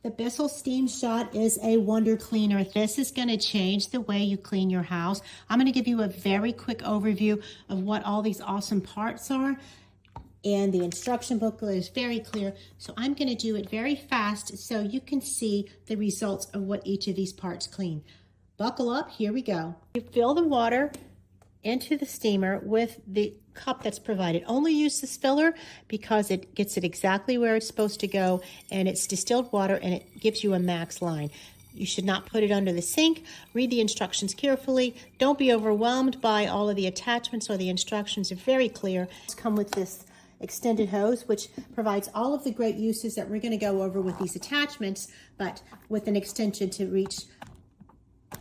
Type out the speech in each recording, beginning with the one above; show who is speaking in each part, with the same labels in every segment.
Speaker 1: The Bissell Steam Shot is a wonder cleaner. This is going to change the way you clean your house. I'm going to give you a very quick overview of what all these awesome parts are. And the instruction booklet is very clear. So I'm going to do it very fast so you can see the results of what each of these parts clean. Buckle up, here we go. You fill the water into the steamer with the cup that's provided. Only use this filler because it gets it exactly where it's supposed to go, and it's distilled water and it gives you a max line. You should not put it under the sink. Read the instructions carefully. Don't be overwhelmed by all of the attachments or the instructions are very clear. It's come with this extended hose, which provides all of the great uses that we're going to go over with these attachments, but with an extension to reach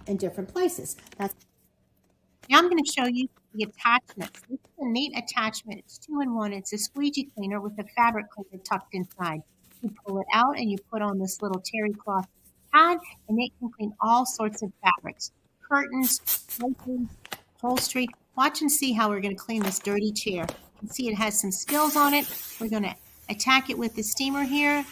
Speaker 1: in different places. Now I'm going to show you the attachments. This is a neat attachment. It's 2-in-1. It's a squeegee cleaner with a fabric cleaner tucked inside. You pull it out and you put on this little terry cloth pad, and it can clean all sorts of fabrics. Curtains, draperies, upholstery. Watch and see how we're going to clean this dirty chair. You can see it has some skills on it. We're going to attack it with the steamer here.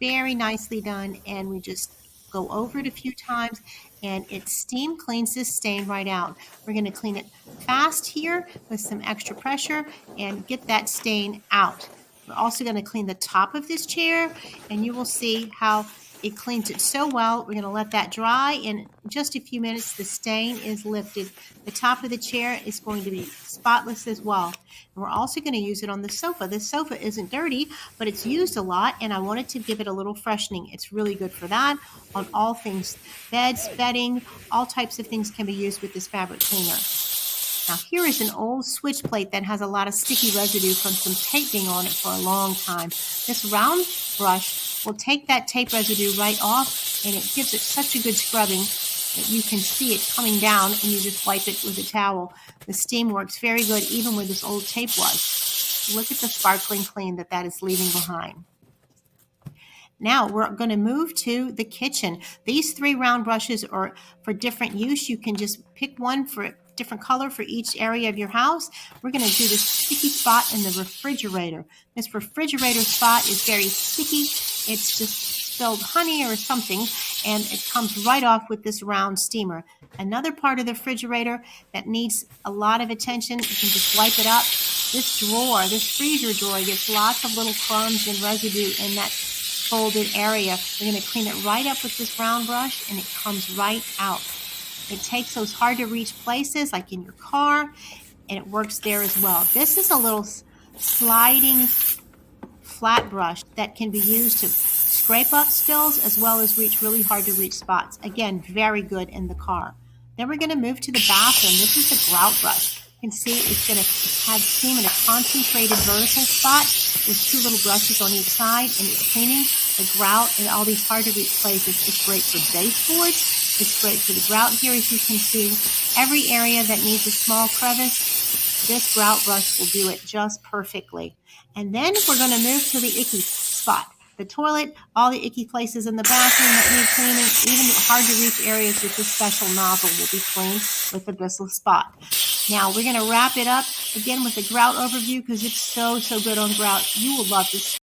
Speaker 1: Very nicely done, and we just go over it a few times, and it steam cleans this stain right out. We're going to clean it fast here with some extra pressure and get that stain out. We're also going to clean the top of this chair, and you will see how it cleans it so well. We're going to let that dry. In just a few minutes, the stain is lifted. The top of the chair is going to be spotless as well. And we're also going to use it on the sofa. This sofa isn't dirty, but it's used a lot, and I wanted to give it a little freshening. It's really good for that. On all things, beds, bedding, all types of things can be used with this fabric cleaner. Now here is an old switch plate that has a lot of sticky residue from some tape being on it for a long time. This round brush will take that tape residue right off, and it gives it such a good scrubbing that you can see it coming down, and you just wipe it with a towel. The steam works very good even where this old tape was. Look at the sparkling clean that is leaving behind. Now we're going to move to the kitchen. These 3 round brushes are for different use. You can just pick one for different color for each area of your house. We're going to do this sticky spot in the refrigerator. This refrigerator spot is very sticky. It's just spilled honey or something, and it comes right off with this round steamer. Another part of the refrigerator that needs a lot of attention, you can just wipe it up. This drawer, this freezer drawer, gets lots of little crumbs and residue in that folded area. We're going to clean it right up with this round brush, and it comes right out. It takes those hard to reach places like in your car, and it works there as well. This is a little sliding flat brush that can be used to scrape up spills as well as reach really hard to reach spots. Again, very good in the car. Then we're going to move to the bathroom. This is the grout brush. You can see it's going to have steam in a concentrated vertical spot with 2 little brushes on each side, and it's cleaning the grout in all these hard to reach places. It's great for baseboards. It's great for the grout here, as you can see. Every area that needs a small crevice, this grout brush will do it just perfectly. And then we're going to move to the icky spot. The toilet, all the icky places in the bathroom that need cleaning, even the hard to reach areas with this special nozzle will be cleaned with the Bissell spot. Now we're going to wrap it up again with a grout overview because it's so good on grout. You will love this.